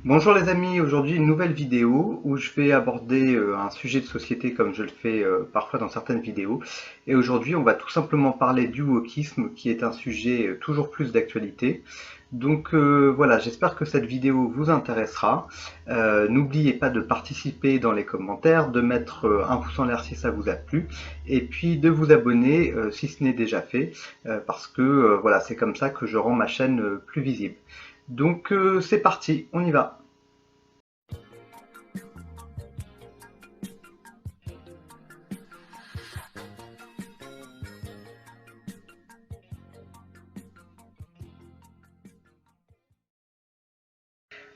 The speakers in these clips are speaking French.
Bonjour les amis, aujourd'hui une nouvelle vidéo où je vais aborder un sujet de société comme je le fais parfois dans certaines vidéos. Et aujourd'hui on va tout simplement parler du wokisme qui est un sujet toujours plus d'actualité. Donc voilà, j'espère que cette vidéo vous intéressera. N'oubliez pas de participer dans les commentaires, de mettre un pouce en l'air si ça vous a plu, et puis de vous abonner si ce n'est déjà fait, parce que voilà, c'est comme ça que je rends ma chaîne plus visible. Donc c'est parti, on y va.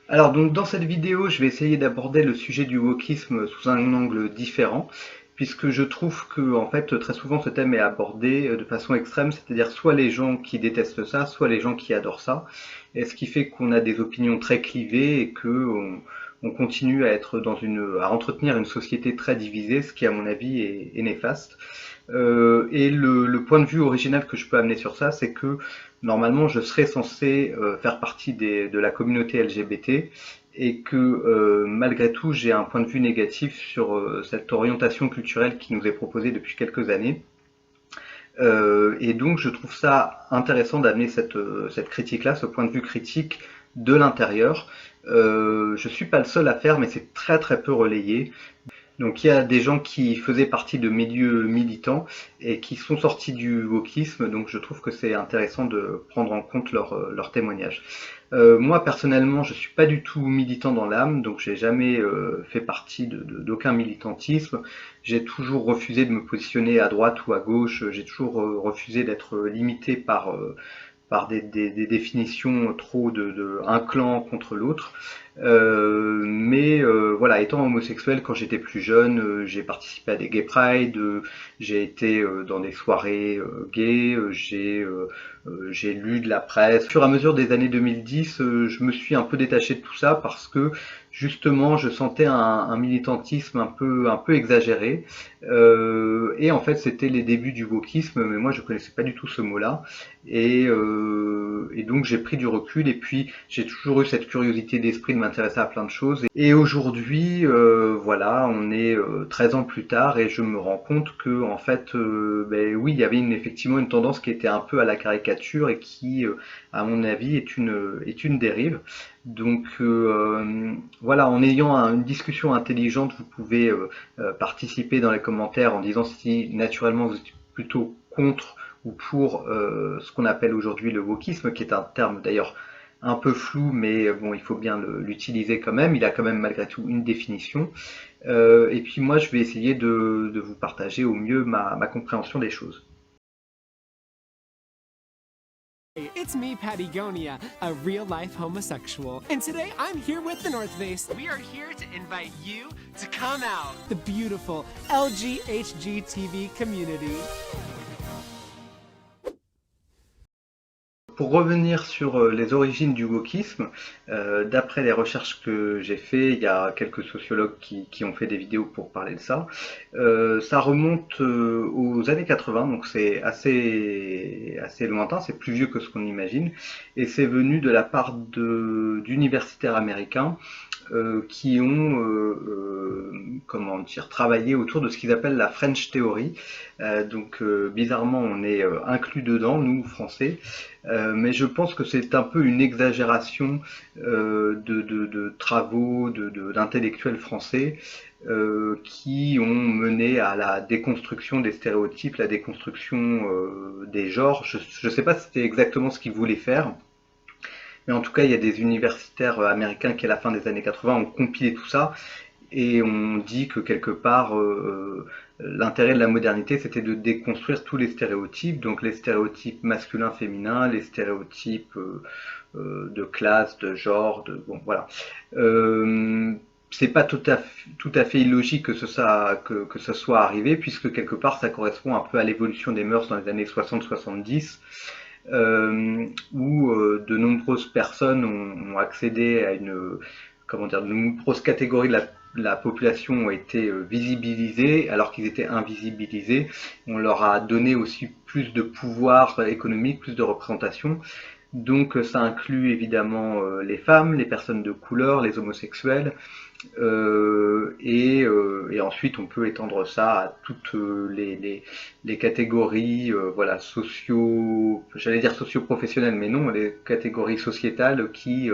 Alors donc dans cette vidéo, je vais essayer d'aborder le sujet du wokisme sous un angle différent, puisque je trouve que en fait très souvent ce thème est abordé de façon extrême, c'est-à-dire soit les gens qui détestent ça, soit les gens qui adorent ça, et ce qui fait qu'on a des opinions très clivées et que on continue à être à entretenir une société très divisée, ce qui à mon avis est néfaste. Et le point de vue original que je peux amener sur ça, c'est que normalement je serais censé faire partie de la communauté LGBT et que malgré tout j'ai un point de vue négatif sur cette orientation culturelle qui nous est proposée depuis quelques années. Et donc je trouve ça intéressant d'amener cette critique-là, ce point de vue critique de l'intérieur. Je suis pas le seul à faire, mais c'est très très peu relayé. Donc il y a des gens qui faisaient partie de milieux militants et qui sont sortis du wokisme, donc je trouve que c'est intéressant de prendre en compte leur témoignage. Moi personnellement, je suis pas du tout militant dans l'âme, donc j'ai jamais fait partie d'aucun militantisme. J'ai toujours refusé de me positionner à droite ou à gauche. J'ai toujours refusé d'être limité par des définitions trop de un clan contre l'autre. Mais voilà, étant homosexuel quand j'étais plus jeune, j'ai participé à des gay pride, j'ai été dans des soirées gays, j'ai lu de la presse. Au fur et à mesure des années 2010, je me suis un peu détaché de tout ça parce que justement je sentais un militantisme un peu exagéré. Et en fait c'était les débuts du wokisme, mais moi je connaissais pas du tout ce mot-là. Et donc j'ai pris du recul et puis j'ai toujours eu cette curiosité d'esprit de m'intéresser à plein de choses. Et aujourd'hui, voilà, on est 13 ans plus tard et je me rends compte que en fait, ben oui, il y avait effectivement une tendance qui était un peu à la caricature et qui, à mon avis, est une dérive. Donc voilà, en ayant une discussion intelligente, vous pouvez participer dans les commentaires en disant si naturellement vous êtes plutôt contre ou pour ce qu'on appelle aujourd'hui le wokisme, qui est un terme d'ailleurs un peu flou, mais bon, il faut bien l'utiliser quand même. Il a quand même malgré tout une définition. Et puis moi, je vais essayer de vous partager au mieux ma compréhension des choses. Hey, it's me, Patagonia, a real-life homosexual. And today I'm here with the North Face. We are here to invite you to come out, the beautiful LGHGTV community. Pour revenir sur les origines du wokisme, d'après les recherches que j'ai fait, il y a quelques sociologues qui ont fait des vidéos pour parler de ça. Ça remonte aux années 80, donc c'est assez lointain, c'est plus vieux que ce qu'on imagine, et c'est venu de la part d'universitaires américains qui ont comment dire, travaillé autour de ce qu'ils appellent la French Theory. Donc bizarrement, on est inclus dedans, nous Français, mais je pense que c'est un peu une exagération de travaux d'intellectuels français qui ont mené à la déconstruction des stéréotypes, la déconstruction des genres. Je ne sais pas si c'était exactement ce qu'ils voulaient faire, mais en tout cas, il y a des universitaires américains qui, à la fin des années 80, ont compilé tout ça et on dit que quelque part, l'intérêt de la modernité, c'était de déconstruire tous les stéréotypes, donc les stéréotypes masculins, féminins, les stéréotypes de classe, de genre, bon voilà. C'est pas tout à fait illogique que ce soit arrivé, puisque quelque part ça correspond un peu à l'évolution des mœurs dans les années 60-70, où de nombreuses personnes ont accédé à comment dire, de nombreuses catégories de la population ont été visibilisées alors qu'ils étaient invisibilisés. On leur a donné aussi plus de pouvoir économique, plus de représentation. Donc ça inclut évidemment les femmes, les personnes de couleur, les homosexuels, et ensuite on peut étendre ça à toutes les catégories, voilà, j'allais dire socio-professionnelles, mais non, les catégories sociétales qui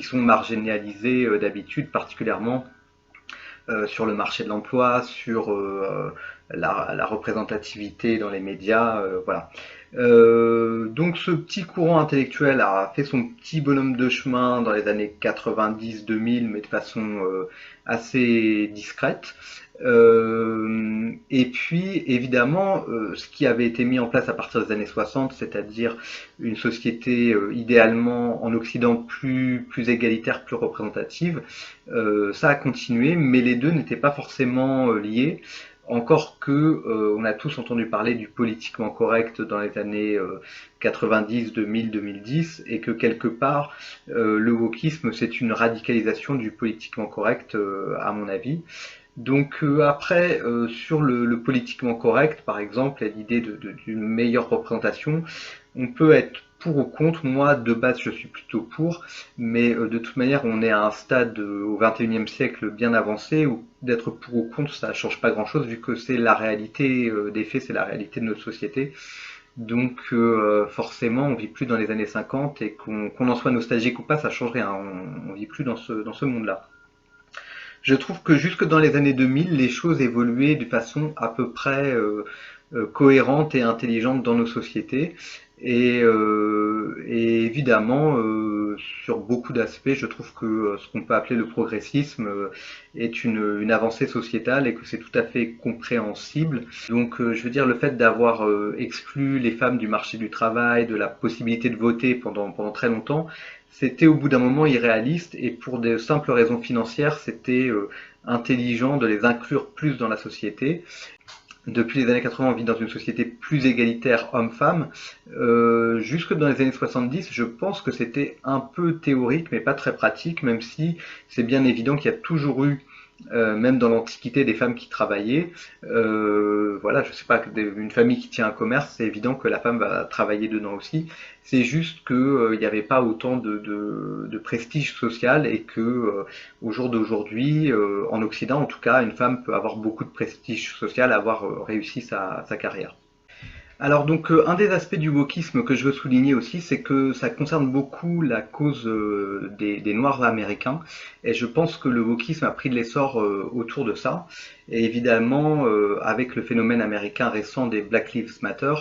sont marginalisées d'habitude, particulièrement sur le marché de l'emploi, sur la représentativité dans les médias, voilà. Donc ce petit courant intellectuel a fait son petit bonhomme de chemin dans les années 90-2000, mais de façon assez discrète. Et puis évidemment, ce qui avait été mis en place à partir des années 60, c'est-à-dire une société idéalement en Occident plus égalitaire, plus représentative, ça a continué, mais les deux n'étaient pas forcément liés. Encore que on a tous entendu parler du politiquement correct dans les années 90, 2000, 2010, et que quelque part le wokisme c'est une radicalisation du politiquement correct à mon avis. Donc après, sur le politiquement correct, par exemple, et l'idée d'une meilleure représentation, on peut être pour ou contre. Moi, de base, je suis plutôt pour, mais de toute manière, on est à un stade au XXIe siècle bien avancé où d'être pour ou contre, ça ne change pas grand-chose vu que c'est la réalité des faits, c'est la réalité de notre société. Donc forcément, on vit plus dans les années 50 et qu'on en soit nostalgique ou pas, ça change rien. On vit plus dans ce monde-là. Je trouve que jusque dans les années 2000, les choses évoluaient de façon à peu près cohérente et intelligente dans nos sociétés. Et évidemment, sur beaucoup d'aspects, je trouve que ce qu'on peut appeler le progressisme est une avancée sociétale et que c'est tout à fait compréhensible. Donc, je veux dire, le fait d'avoir exclu les femmes du marché du travail, de la possibilité de voter pendant très longtemps, c'était au bout d'un moment irréaliste et pour de simples raisons financières, c'était intelligent de les inclure plus dans la société. Depuis les années 80, on vit dans une société plus égalitaire homme-femme. Jusque dans les années 70, je pense que c'était un peu théorique, mais pas très pratique, même si c'est bien évident qu'il y a toujours eu, même dans l'Antiquité, des femmes qui travaillaient. Voilà, je sais pas, une famille qui tient un commerce, c'est évident que la femme va travailler dedans aussi. C'est juste que il n'y avait pas autant de prestige social et que au jour d'aujourd'hui, en Occident en tout cas, une femme peut avoir beaucoup de prestige social, avoir réussi sa carrière. Alors donc un des aspects du wokisme que je veux souligner aussi, c'est que ça concerne beaucoup la cause des Noirs américains, et je pense que le wokisme a pris de l'essor autour de ça. Et évidemment, avec le phénomène américain récent des Black Lives Matter,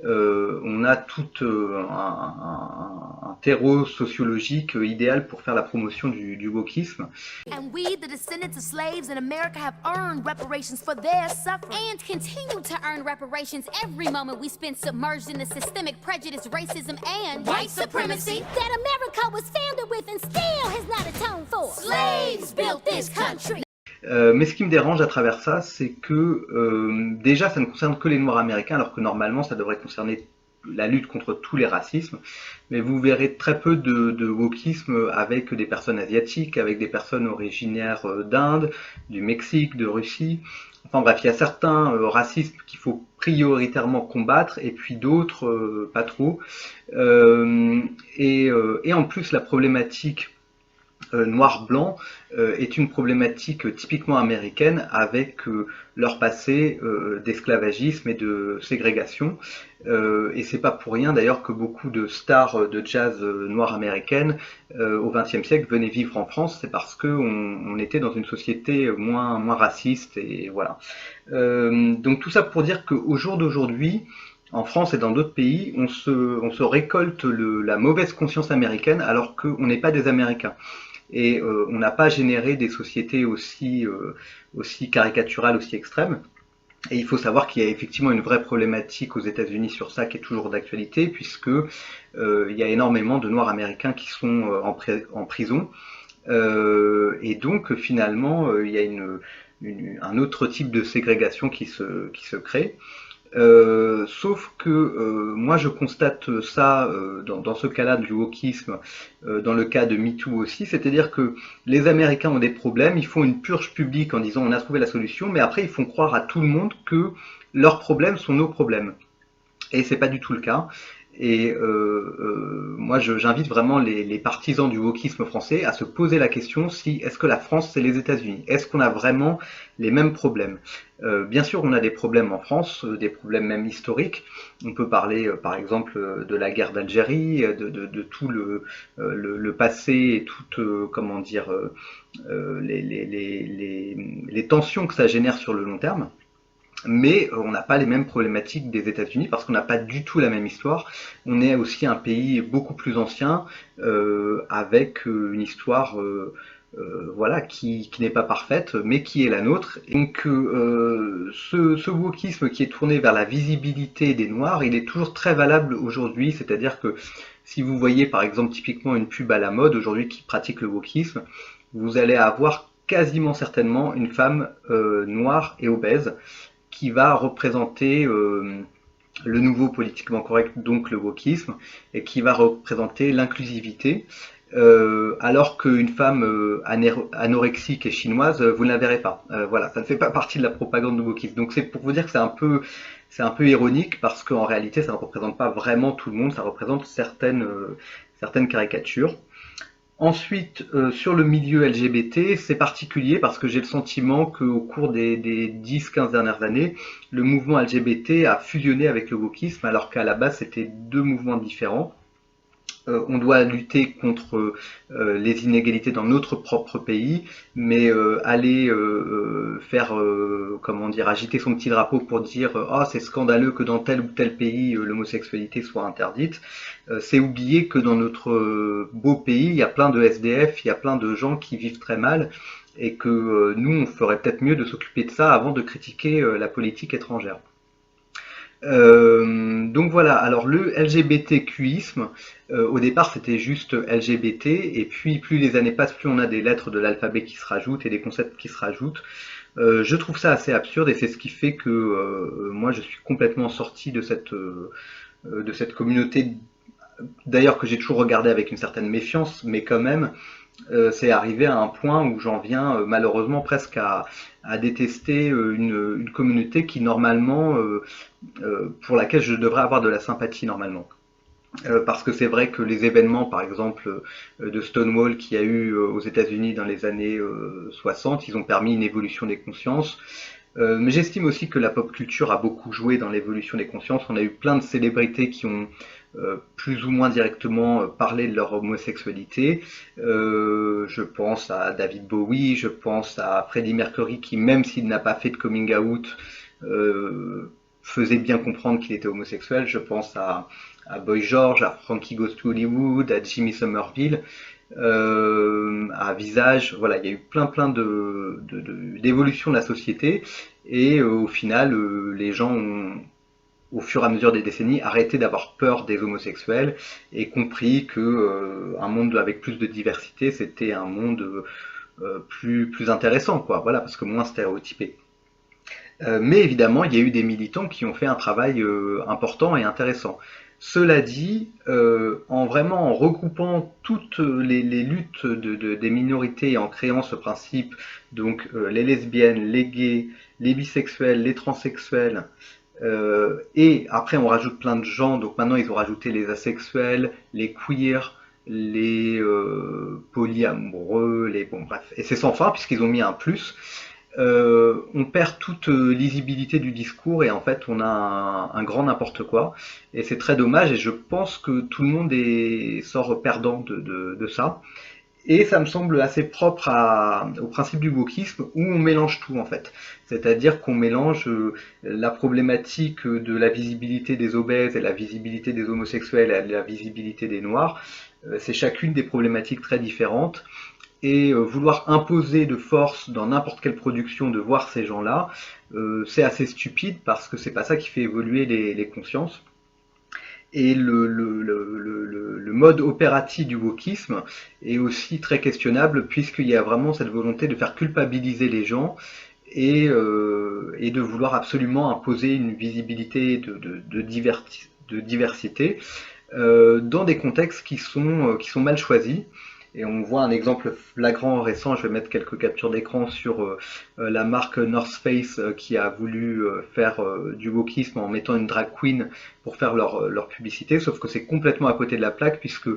on a tout un terreau sociologique idéal pour faire la promotion du wokisme. And we, the descendants of slaves in America, have earned reparations for their suffering. And continue to earn reparations every moment we spend submerged in the systemic prejudice, racism, and white supremacy that America was founded with and still has not atoned for. Slaves built this country. Mais ce qui me dérange à travers ça, c'est que déjà ça ne concerne que les Noirs américains, alors que normalement ça devrait concerner la lutte contre tous les racismes. Mais vous verrez très peu de wokisme avec des personnes asiatiques, avec des personnes originaires d'Inde, du Mexique, de Russie. Enfin bref, il y a certains racismes qu'il faut prioritairement combattre et puis d'autres pas trop. Et en plus la problématique noir-blanc est une problématique typiquement américaine avec leur passé d'esclavagisme et de ségrégation. Et c'est pas pour rien d'ailleurs que beaucoup de stars de jazz noires américaines au XXe siècle venaient vivre en France, c'est parce qu'on était dans une société moins raciste et voilà. Donc tout ça pour dire qu'au jour d'aujourd'hui, en France et dans d'autres pays, on se récolte la mauvaise conscience américaine alors qu'on n'est pas des Américains. Et on n'a pas généré des sociétés aussi caricaturales, aussi extrêmes. Et il faut savoir qu'il y a effectivement une vraie problématique aux États-Unis sur ça qui est toujours d'actualité, puisque il y a énormément de Noirs américains qui sont en prison. Et donc finalement, il y a un autre type de ségrégation qui se crée. Sauf que moi je constate ça dans ce cas-là du wokisme, dans le cas de MeToo aussi, c'est-à-dire que les Américains ont des problèmes, ils font une purge publique en disant on a trouvé la solution, mais après ils font croire à tout le monde que leurs problèmes sont nos problèmes. Et c'est pas du tout le cas. Et moi, j'invite vraiment les partisans du wokisme français à se poser la question si est-ce que la France, c'est les États-Unis? Est-ce qu'on a vraiment les mêmes problèmes? Bien sûr, on a des problèmes en France, des problèmes même historiques. On peut parler, par exemple, de la guerre d'Algérie, de tout le passé et toutes, comment dire, les tensions que ça génère sur le long terme. Mais on n'a pas les mêmes problématiques des États-Unis parce qu'on n'a pas du tout la même histoire. On est aussi un pays beaucoup plus ancien avec une histoire voilà, qui n'est pas parfaite, mais qui est la nôtre. Et donc ce wokisme qui est tourné vers la visibilité des Noirs, il est toujours très valable aujourd'hui. C'est-à-dire que si vous voyez par exemple typiquement une pub à la mode aujourd'hui qui pratique le wokisme, vous allez avoir quasiment certainement une femme noire et obèse qui va représenter le nouveau politiquement correct, donc le wokisme, et qui va représenter l'inclusivité, alors qu'une femme anorexique et chinoise, vous ne la verrez pas. Voilà, ça ne fait pas partie de la propagande du wokisme. Donc c'est pour vous dire que c'est un peu ironique parce qu'en réalité, ça ne représente pas vraiment tout le monde, ça représente certaines caricatures. Ensuite, sur le milieu LGBT, c'est particulier parce que j'ai le sentiment qu'au cours des 10-15 dernières années, le mouvement LGBT a fusionné avec le wokisme alors qu'à la base c'était deux mouvements différents. On doit lutter contre les inégalités dans notre propre pays, mais aller faire, comment dire, agiter son petit drapeau pour dire ah c'est scandaleux que dans tel ou tel pays l'homosexualité soit interdite, c'est oublier que dans notre beau pays il y a plein de SDF, il y a plein de gens qui vivent très mal et que nous on ferait peut-être mieux de s'occuper de ça avant de critiquer la politique étrangère. Donc voilà, alors le LGBTQisme, au départ c'était juste LGBT, et puis plus les années passent, plus on a des lettres de l'alphabet qui se rajoutent et des concepts qui se rajoutent. Je trouve ça assez absurde et c'est ce qui fait que moi je suis complètement sorti de cette communauté, d'ailleurs que j'ai toujours regardé avec une certaine méfiance, mais quand même c'est arrivé à un point où j'en viens malheureusement presque à détester une communauté qui normalement pour laquelle je devrais avoir de la sympathie normalement. Parce que c'est vrai que les événements, par exemple, de Stonewall qu'il y a eu aux États-Unis dans les années 60, ils ont permis une évolution des consciences. Mais j'estime aussi que la pop culture a beaucoup joué dans l'évolution des consciences. On a eu plein de célébrités qui ont plus ou moins directement parlé de leur homosexualité. Je pense à David Bowie, je pense à Freddie Mercury qui, même s'il n'a pas fait de coming out, faisait bien comprendre qu'il était homosexuel. Je pense à Boy George, à Frankie Goes to Hollywood, à Jimmy Somerville, à Visage. Voilà, il y a eu plein d'évolutions de la société et au final, les gens ont, au fur et à mesure des décennies, arrêté d'avoir peur des homosexuels et compris que un monde avec plus de diversité, c'était un monde plus intéressant, quoi. Voilà, parce que moins stéréotypé. Mais évidemment, il y a eu des militants qui ont fait un travail important et intéressant. Cela dit, en regroupant toutes les luttes des minorités et en créant ce principe, donc les lesbiennes, les gays, les bisexuels, les transsexuels, et après on rajoute plein de gens, donc maintenant ils ont rajouté les asexuels, les queers, les polyamoureux, bon bref, et c'est sans fin puisqu'ils ont mis un plus. On perd toute lisibilité du discours et en fait on a un grand n'importe quoi et c'est très dommage et je pense que tout le monde sort perdant de ça et ça me semble assez propre au principe du wokisme où on mélange tout en fait, c'est-à-dire qu'on mélange la problématique de la visibilité des obèses et la visibilité des homosexuels et la visibilité des noirs. C'est chacune des problématiques très différentes et vouloir imposer de force dans n'importe quelle production de voir ces gens-là, c'est assez stupide parce que c'est pas ça qui fait évoluer les consciences. Et le mode opératif du wokisme est aussi très questionnable puisqu'il y a vraiment cette volonté de faire culpabiliser les gens et de vouloir absolument imposer une visibilité de diversité dans des contextes qui sont mal choisis. Et on voit un exemple flagrant récent, je vais mettre quelques captures d'écran sur la marque North Face qui a voulu faire du wokisme en mettant une drag queen pour faire leur publicité, sauf que c'est complètement à côté de la plaque puisque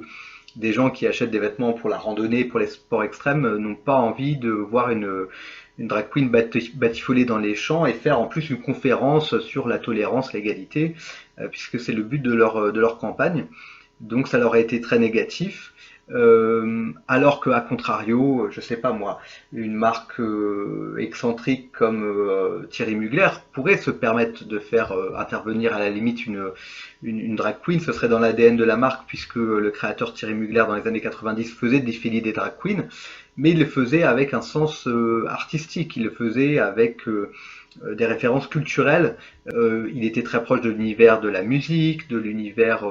des gens qui achètent des vêtements pour la randonnée, pour les sports extrêmes, n'ont pas envie de voir une drag queen batifoler dans les champs et faire en plus une conférence sur la tolérance, l'égalité, puisque c'est le but de leur campagne. Donc ça leur a été très négatif. Alors qu'à contrario, je sais pas moi, une marque excentrique comme Thierry Mugler pourrait se permettre de faire intervenir à la limite une drag queen, ce serait dans l'ADN de la marque puisque le créateur Thierry Mugler dans les années 90 faisait défiler des drag queens, mais il le faisait avec un sens artistique, il le faisait avec des références culturelles. Il était très proche de l'univers de la musique, de l'univers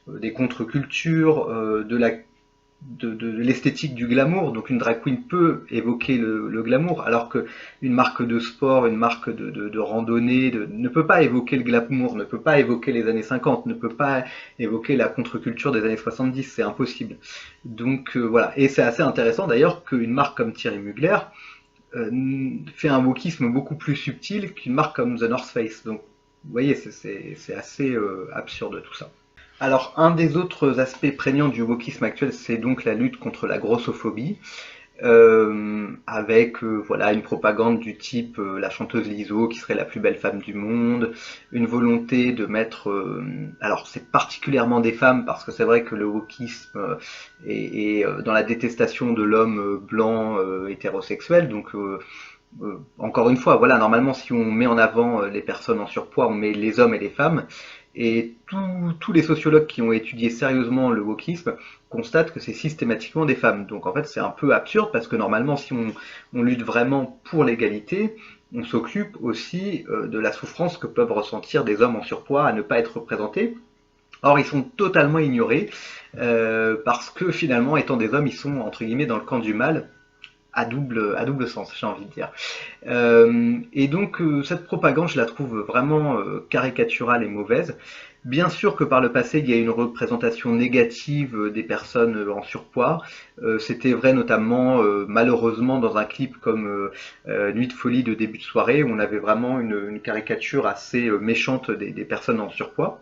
des contre-cultures, de l'esthétique du glamour. Donc une drag queen peut évoquer le glamour, alors qu'une marque de sport, une marque de randonnée ne peut pas évoquer le glamour, ne peut pas évoquer les années 50, ne peut pas évoquer la contre-culture des années 70, c'est impossible. Donc voilà, et c'est assez intéressant d'ailleurs qu'une marque comme Thierry Mugler fait un wokisme beaucoup plus subtil qu'une marque comme The North Face. Donc vous voyez, c'est assez absurde tout ça. Alors, un des autres aspects prégnants du wokisme actuel, c'est donc la lutte contre la grossophobie, avec voilà, une propagande du type la chanteuse Lizzo qui serait la plus belle femme du monde, une volonté de mettre... alors, c'est particulièrement des femmes, parce que c'est vrai que le wokisme est dans la détestation de l'homme blanc hétérosexuel, donc... encore une fois, voilà, normalement, si on met en avant les personnes en surpoids, on met les hommes et les femmes. Et tous les sociologues qui ont étudié sérieusement le wokisme constatent que c'est systématiquement des femmes. Donc en fait c'est un peu absurde parce que normalement si on lutte vraiment pour l'égalité, on s'occupe aussi de la souffrance que peuvent ressentir des hommes en surpoids à ne pas être représentés. Or ils sont totalement ignorés parce que finalement étant des hommes ils sont entre guillemets dans le camp du mal. À double sens, j'ai envie de dire. Et donc cette propagande, je la trouve vraiment caricaturale et mauvaise. Bien sûr que par le passé, il y a une représentation négative des personnes en surpoids. C'était vrai notamment, malheureusement, dans un clip comme Nuit de folie de début de soirée, où on avait vraiment une caricature assez méchante des personnes en surpoids.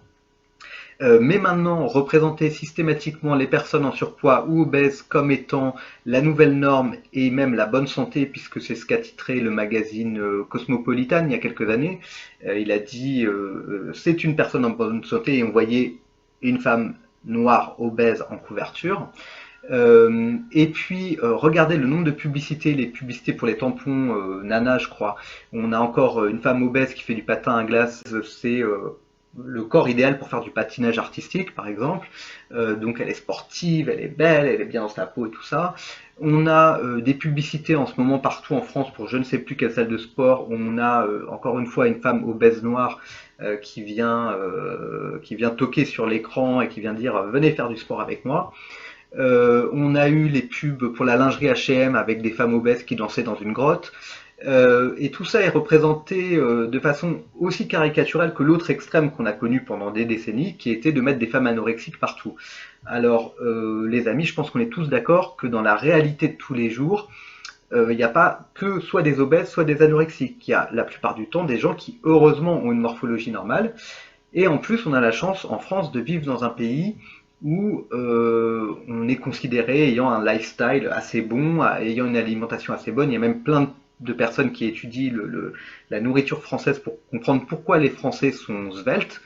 Mais maintenant, représenter systématiquement les personnes en surpoids ou obèses comme étant la nouvelle norme et même la bonne santé, puisque c'est ce qu'a titré le magazine Cosmopolitan il y a quelques années. Il a dit c'est une personne en bonne santé et on voyait une femme noire obèse en couverture. Et puis regardez le nombre de publicités, les publicités pour les tampons Nana je crois. On a encore une femme obèse qui fait du patin à glace, c'est le corps idéal pour faire du patinage artistique par exemple, donc elle est sportive, elle est belle, elle est bien dans sa peau et tout ça. On a des publicités en ce moment partout en France pour je ne sais plus quelle salle de sport, on a encore une fois une femme obèse noire qui vient toquer sur l'écran et qui vient dire venez faire du sport avec moi. On a eu les pubs pour la lingerie H&M avec des femmes obèses qui dansaient dans une grotte. Et tout ça est représenté de façon aussi caricaturale que l'autre extrême qu'on a connu pendant des décennies, qui était de mettre des femmes anorexiques partout. Alors, les amis, je pense qu'on est tous d'accord que dans la réalité de tous les jours, il n'y a pas que soit des obèses, soit des anorexiques. Il y a la plupart du temps des gens qui, heureusement, ont une morphologie normale. Et en plus, on a la chance, en France, de vivre dans un pays où on est considéré ayant un lifestyle assez bon, ayant une alimentation assez bonne. Il y a même plein de personnes qui étudient la nourriture française pour comprendre pourquoi les Français sont sveltes.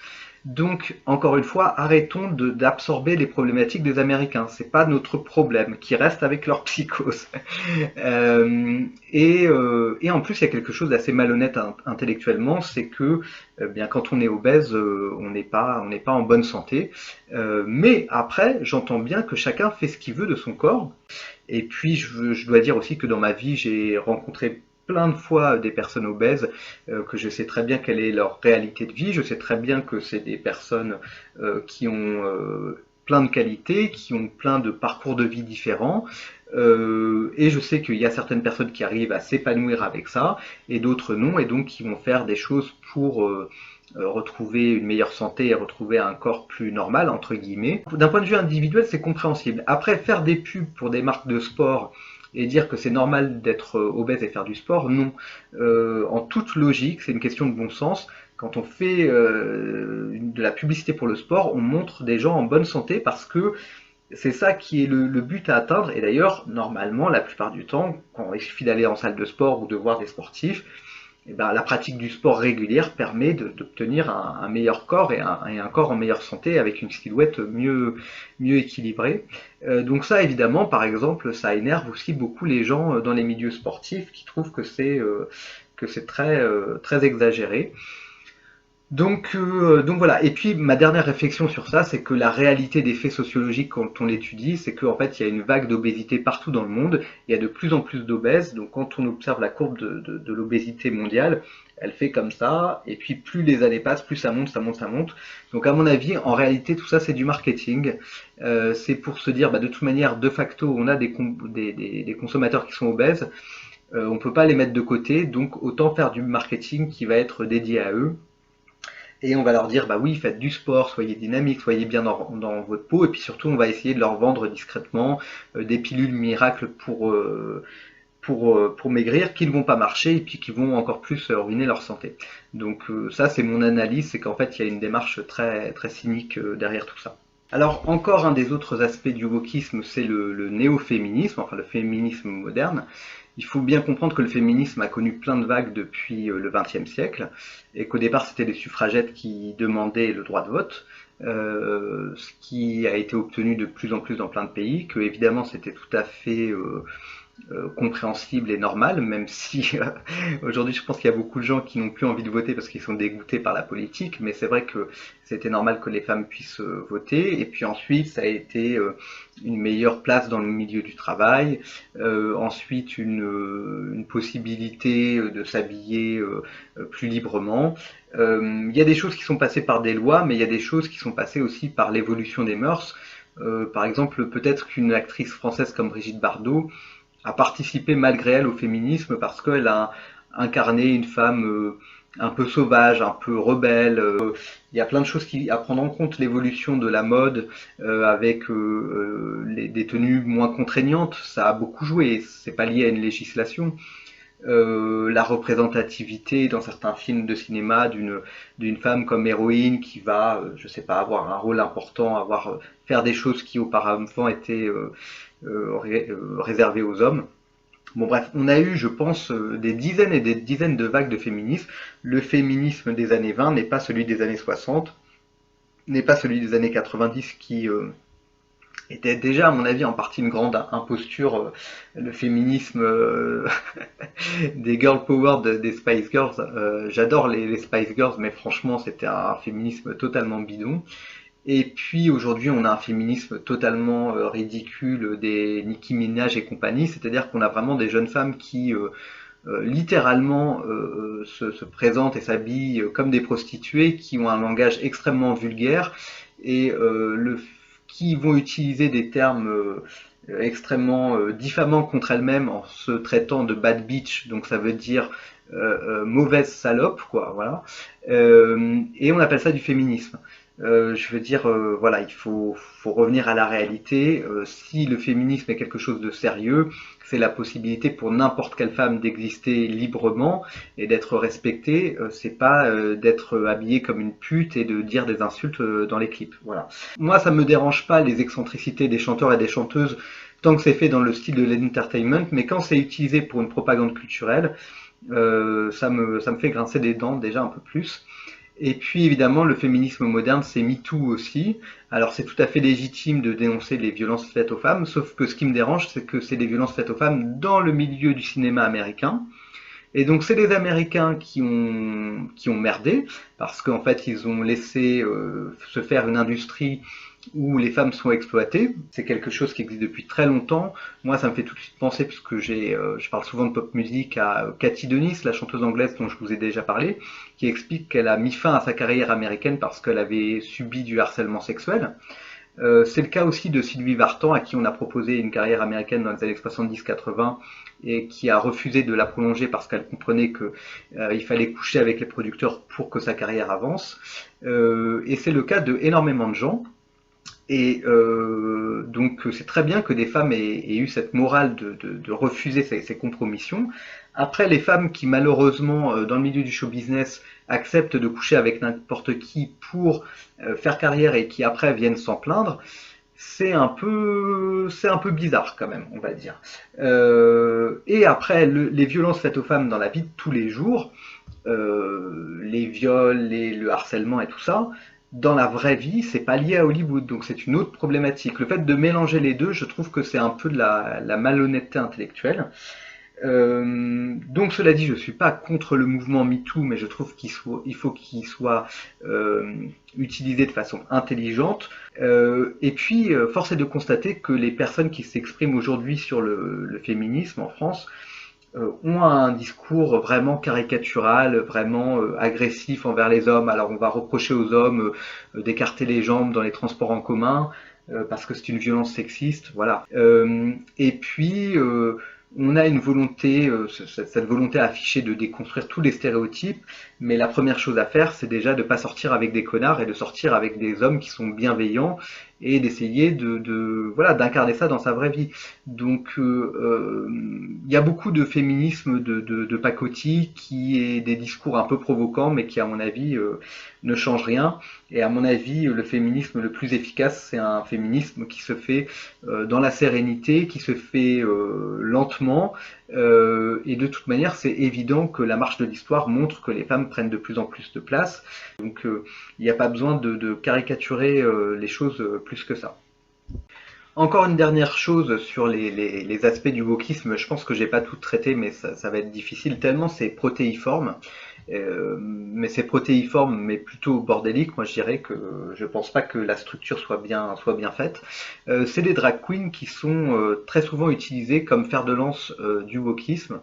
Donc, encore une fois, arrêtons d'absorber les problématiques des Américains. C'est pas notre problème, qui restent avec leur psychose. Et en plus, il y a quelque chose d'assez malhonnête intellectuellement, c'est que, bien, quand on est obèse, on n'est pas en bonne santé. Mais après, j'entends bien que chacun fait ce qu'il veut de son corps. Et puis, je dois dire aussi que dans ma vie, j'ai rencontré plein de fois des personnes obèses, que je sais très bien quelle est leur réalité de vie, je sais très bien que c'est des personnes qui ont plein de qualités, qui ont plein de parcours de vie différents, Et je sais qu'il y a certaines personnes qui arrivent à s'épanouir avec ça, et d'autres non, et donc qui vont faire des choses pour retrouver une meilleure santé et retrouver un corps plus normal, entre guillemets. D'un point de vue individuel, c'est compréhensible. Après, faire des pubs pour des marques de sport et dire que c'est normal d'être obèse et faire du sport, non. En toute logique, c'est une question de bon sens. Quand on fait de la publicité pour le sport, on montre des gens en bonne santé parce que c'est ça qui est le but à atteindre. Et d'ailleurs, normalement, la plupart du temps, quand il suffit d'aller en salle de sport ou de voir des sportifs, eh ben, la pratique du sport régulière permet d'obtenir un meilleur corps et un corps en meilleure santé avec une silhouette mieux équilibrée. Donc ça, évidemment, par exemple, ça énerve aussi beaucoup les gens dans les milieux sportifs qui trouvent que c'est très exagéré. Donc voilà. Et puis ma dernière réflexion sur ça, c'est que la réalité des faits sociologiques quand on l'étudie, c'est qu'en fait il y a une vague d'obésité partout dans le monde. Il y a de plus en plus d'obèses. Donc quand on observe la courbe de l'obésité mondiale, elle fait comme ça. Et puis plus les années passent, plus ça monte, ça monte, ça monte. Donc à mon avis, en réalité, tout ça c'est du marketing. C'est pour se dire, bah, de toute manière, de facto, on a des consommateurs qui sont obèses. On peut pas les mettre de côté. Donc autant faire du marketing qui va être dédié à eux. Et on va leur dire, bah oui, faites du sport, soyez dynamique, soyez bien dans votre peau, et puis surtout on va essayer de leur vendre discrètement des pilules miracles pour maigrir, qui ne vont pas marcher, et puis qui vont encore plus ruiner leur santé. Donc ça c'est mon analyse, c'est qu'en fait il y a une démarche très, très cynique derrière tout ça. Alors encore un des autres aspects du wokisme, c'est le néo-féminisme, enfin le féminisme moderne. Il faut bien comprendre que le féminisme a connu plein de vagues depuis le XXe siècle, et qu'au départ c'était les suffragettes qui demandaient le droit de vote, ce qui a été obtenu de plus en plus dans plein de pays, que évidemment c'était tout à fait compréhensible et normal, même si aujourd'hui je pense qu'il y a beaucoup de gens qui n'ont plus envie de voter parce qu'ils sont dégoûtés par la politique, mais c'est vrai que c'était normal que les femmes puissent voter. Et puis ensuite ça a été une meilleure place dans le milieu du travail, ensuite une possibilité de s'habiller plus librement. Il y a des choses qui sont passées par des lois, mais il y a des choses qui sont passées aussi par l'évolution des mœurs. Par exemple, peut-être qu'une actrice française comme Brigitte Bardot a participé malgré elle au féminisme parce qu'elle a incarné une femme un peu sauvage, un peu rebelle. Il y a plein de choses à prendre en compte, l'évolution de la mode avec des tenues moins contraignantes, ça a beaucoup joué, c'est pas lié à une législation. La représentativité dans certains films de cinéma d'une femme comme héroïne qui va, je sais pas, avoir un rôle important, faire des choses qui auparavant étaient réservées aux hommes. Bon bref, on a eu, je pense, des dizaines et des dizaines de vagues de féminisme. Le féminisme des années 20 n'est pas celui des années 60, n'est pas celui des années 90 qui était déjà, à mon avis, en partie une grande imposture. Le féminisme des girl power des Spice Girls. J'adore les Spice Girls, mais franchement, c'était un féminisme totalement bidon. Et puis aujourd'hui, on a un féminisme totalement ridicule des Nicki Minaj et compagnie, c'est-à-dire qu'on a vraiment des jeunes femmes qui littéralement se présentent et s'habillent comme des prostituées, qui ont un langage extrêmement vulgaire et qui vont utiliser des termes extrêmement diffamants contre elles-mêmes en se traitant de bad bitch, donc ça veut dire mauvaise salope, quoi, voilà. Et on appelle ça du féminisme. Je veux dire, voilà, il faut revenir à la réalité. Si le féminisme est quelque chose de sérieux, c'est la possibilité pour n'importe quelle femme d'exister librement et d'être respectée. C'est pas d'être habillée comme une pute et de dire des insultes dans les clips. Voilà. Moi, ça me dérange pas les excentricités des chanteurs et des chanteuses tant que c'est fait dans le style de l'entertainment, mais quand c'est utilisé pour une propagande culturelle, ça me fait grincer des dents déjà un peu plus. Et puis évidemment, le féminisme moderne, c'est MeToo aussi. Alors c'est tout à fait légitime de dénoncer les violences faites aux femmes, sauf que ce qui me dérange, c'est que c'est des violences faites aux femmes dans le milieu du cinéma américain. Et donc c'est les Américains qui ont merdé, parce qu'en fait ils ont laissé se faire une industrie où les femmes sont exploitées. C'est quelque chose qui existe depuis très longtemps. Moi, ça me fait tout de suite penser, puisque je parle souvent de pop musique, à Cathy Dennis, la chanteuse anglaise dont je vous ai déjà parlé, qui explique qu'elle a mis fin à sa carrière américaine parce qu'elle avait subi du harcèlement sexuel. C'est le cas aussi de Sylvie Vartan, à qui on a proposé une carrière américaine dans les années 70-80 et qui a refusé de la prolonger parce qu'elle comprenait que il fallait coucher avec les producteurs pour que sa carrière avance. Et c'est le cas de énormément de gens. Et donc c'est très bien que des femmes aient eu cette morale de refuser ces compromissions. Après, les femmes qui malheureusement dans le milieu du show business acceptent de coucher avec n'importe qui pour faire carrière et qui après viennent s'en plaindre, c'est un peu bizarre quand même, on va dire. Et après, les violences faites aux femmes dans la vie de tous les jours, les viols, le harcèlement et tout ça, dans la vraie vie, c'est pas lié à Hollywood, donc c'est une autre problématique. Le fait de mélanger les deux, je trouve que c'est un peu de la malhonnêteté intellectuelle. Donc cela dit, je suis pas contre le mouvement MeToo, mais je trouve qu'il faut qu'il soit utilisé de façon intelligente. Et puis, force est de constater que les personnes qui s'expriment aujourd'hui sur le féminisme en France ont un discours vraiment caricatural, vraiment agressif envers les hommes. Alors on va reprocher aux hommes d'écarter les jambes dans les transports en commun parce que c'est une violence sexiste, voilà. Et puis on a une volonté, cette volonté affichée de déconstruire tous les stéréotypes, mais la première chose à faire, c'est déjà de ne pas sortir avec des connards et de sortir avec des hommes qui sont bienveillants et d'essayer voilà, d'incarner ça dans sa vraie vie. Donc il y a beaucoup de féminisme de pacotille qui est des discours un peu provocants, mais qui à mon avis ne change rien. Et à mon avis, le féminisme le plus efficace, c'est un féminisme qui se fait dans la sérénité, qui se fait lentement. Et de toute manière, c'est évident que la marche de l'histoire montre que les femmes prennent de plus en plus de place. Donc il n'y a pas besoin de caricaturer les choses plus que ça. Encore une dernière chose sur les aspects du wokisme, je pense que j'ai pas tout traité, mais ça va être difficile tellement c'est protéiforme. Mais c'est protéiforme, mais plutôt bordélique. Moi, je dirais que je pense pas que la structure soit bien faite. C'est des drag queens qui sont très souvent utilisées comme fer de lance du wokisme.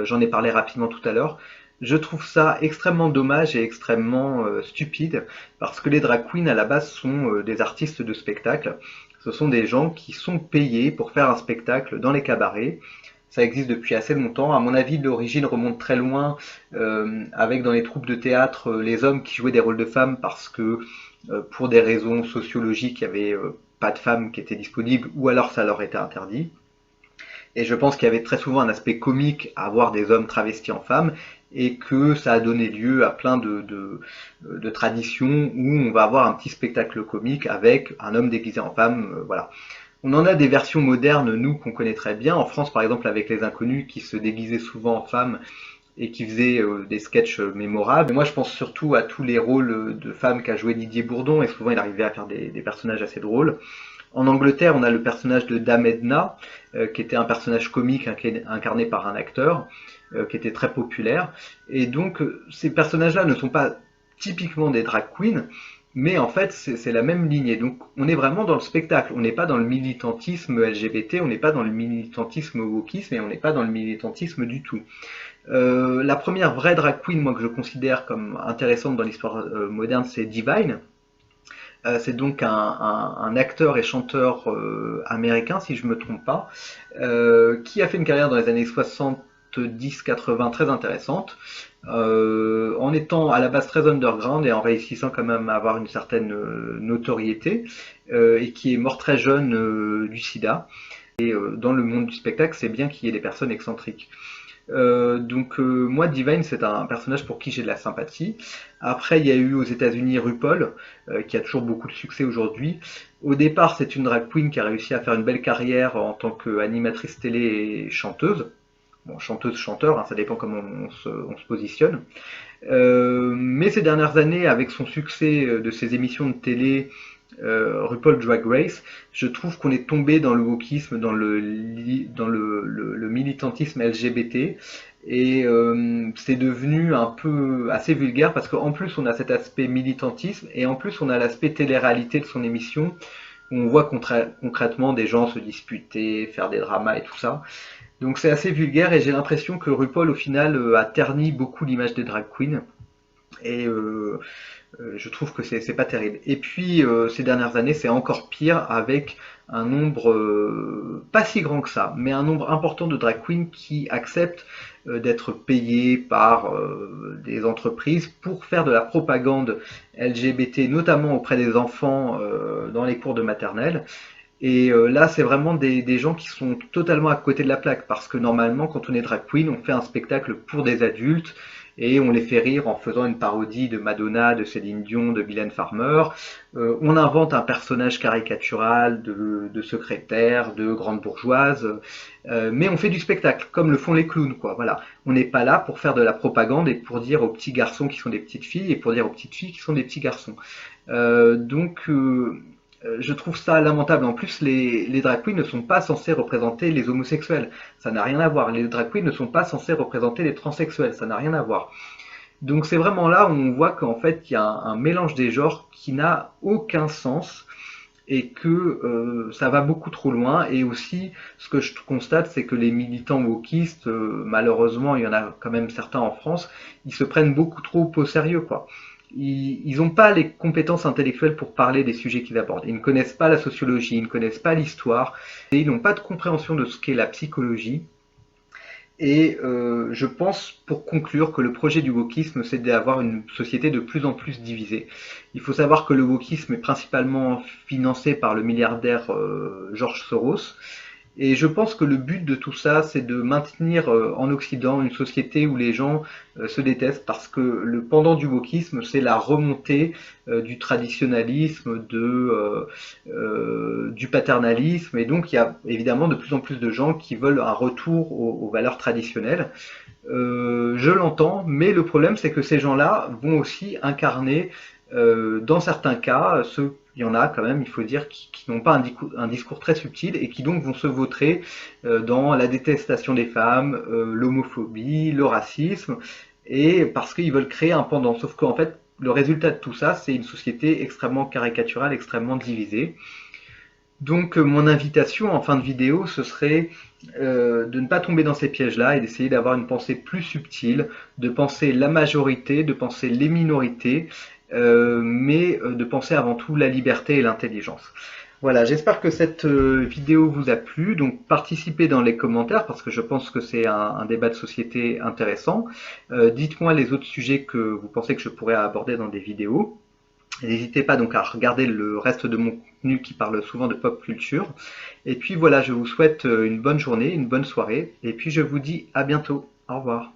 J'en ai parlé rapidement tout à l'heure. Je trouve ça extrêmement dommage et extrêmement stupide parce que les drag queens à la base sont des artistes de spectacle. Ce sont des gens qui sont payés pour faire un spectacle dans les cabarets. Ça existe depuis assez longtemps. À mon avis, l'origine remonte très loin, avec dans les troupes de théâtre les hommes qui jouaient des rôles de femmes parce que pour des raisons sociologiques, il n'y avait pas de femmes qui étaient disponibles ou alors ça leur était interdit. Et je pense qu'il y avait très souvent un aspect comique à avoir des hommes travestis en femmes et que ça a donné lieu à plein de traditions où on va avoir un petit spectacle comique avec un homme déguisé en femme, voilà. On en a des versions modernes, nous, qu'on connaît très bien. En France, par exemple, avec Les Inconnus, qui se déguisaient souvent en femmes et qui faisaient des sketchs mémorables. Et moi, je pense surtout à tous les rôles de femmes qu'a joué Didier Bourdon, et souvent, il arrivait à faire des personnages assez drôles. En Angleterre, on a le personnage de Dame Edna, qui était un personnage comique incarné par un acteur, qui était très populaire. Et donc, ces personnages-là ne sont pas typiquement des drag queens, mais en fait, c'est la même lignée. Donc, on est vraiment dans le spectacle. On n'est pas dans le militantisme LGBT, on n'est pas dans le militantisme wokisme, et on n'est pas dans le militantisme du tout. La première vraie drag queen, moi, que je considère comme intéressante dans l'histoire moderne, c'est Divine. C'est donc un acteur et chanteur américain, si je me trompe pas, qui a fait une carrière dans les années 70-80 très intéressante, en étant à la base très underground et en réussissant quand même à avoir une certaine notoriété, et qui est mort très jeune du sida. Et dans le monde du spectacle, c'est bien qu'il y ait des personnes excentriques. Donc moi, Divine, c'est un personnage pour qui j'ai de la sympathie. Après, il y a eu aux États-Unis RuPaul, qui a toujours beaucoup de succès aujourd'hui. Au départ, c'est une drag queen qui a réussi à faire une belle carrière en tant qu'animatrice télé et chanteuse. Bon, chanteuse-chanteur, hein, ça dépend comment on se positionne. Mais ces dernières années, avec son succès de ses émissions de télé, RuPaul Drag Race, je trouve qu'on est tombé dans le wokisme, dans le militantisme LGBT, et c'est devenu un peu assez vulgaire parce qu'en plus on a cet aspect militantisme et en plus on a l'aspect télé-réalité de son émission où on voit concrètement des gens se disputer, faire des dramas et tout ça. Donc c'est assez vulgaire et j'ai l'impression que RuPaul au final a terni beaucoup l'image des drag queens. Et je trouve que c'est pas terrible. Et puis ces dernières années, c'est encore pire avec un nombre pas si grand que ça, mais un nombre important de drag queens qui acceptent d'être payées par des entreprises pour faire de la propagande LGBT, notamment auprès des enfants dans les cours de maternelle. Et là, c'est vraiment des gens qui sont totalement à côté de la plaque, parce que normalement, quand on est drag queen, on fait un spectacle pour des adultes, et on les fait rire en faisant une parodie de Madonna, de Céline Dion, de Mylène Farmer. On invente un personnage caricatural de secrétaire, de grande bourgeoise, mais on fait du spectacle, comme le font les clowns, quoi. Voilà. On n'est pas là pour faire de la propagande et pour dire aux petits garçons qui sont des petites filles et pour dire aux petites filles qui sont des petits garçons. Je trouve ça lamentable. En plus, les drag queens ne sont pas censés représenter les homosexuels. Ça n'a rien à voir. Les drag queens ne sont pas censés représenter les transsexuels. Ça n'a rien à voir. Donc c'est vraiment là où on voit qu'en fait, il y a un mélange des genres qui n'a aucun sens et que ça va beaucoup trop loin. Et aussi, ce que je constate, c'est que les militants wokistes, malheureusement, il y en a quand même certains en France, ils se prennent beaucoup trop au sérieux, quoi. Ils n'ont pas les compétences intellectuelles pour parler des sujets qu'ils abordent. Ils ne connaissent pas la sociologie, ils ne connaissent pas l'histoire, et ils n'ont pas de compréhension de ce qu'est la psychologie. Et je pense, pour conclure, que le projet du wokisme, c'est d'avoir une société de plus en plus divisée. Il faut savoir que le wokisme est principalement financé par le milliardaire George Soros. Et je pense que le but de tout ça, c'est de maintenir en Occident une société où les gens se détestent, parce que le pendant du wokisme, c'est la remontée du traditionnalisme, du paternalisme, et donc il y a évidemment de plus en plus de gens qui veulent un retour aux valeurs traditionnelles. Je l'entends, mais le problème, c'est que ces gens-là vont aussi incarner, dans certains cas, il y en a quand même, il faut dire, qui n'ont pas un discours très subtil et qui donc vont se vautrer dans la détestation des femmes, l'homophobie, le racisme, et parce qu'ils veulent créer un pendant. Sauf qu'en fait, le résultat de tout ça, c'est une société extrêmement caricaturale, extrêmement divisée. Donc mon invitation en fin de vidéo, ce serait de ne pas tomber dans ces pièges-là et d'essayer d'avoir une pensée plus subtile, de penser la majorité, de penser les minorités, mais de penser avant tout la liberté et l'intelligence. Voilà, j'espère que cette vidéo vous a plu, donc participez dans les commentaires parce que je pense que c'est un débat de société intéressant. Dites-moi les autres sujets que vous pensez que je pourrais aborder dans des vidéos. N'hésitez pas donc à regarder le reste de mon contenu qui parle souvent de pop culture. Et puis voilà, je vous souhaite une bonne journée, une bonne soirée, et puis je vous dis à bientôt. Au revoir.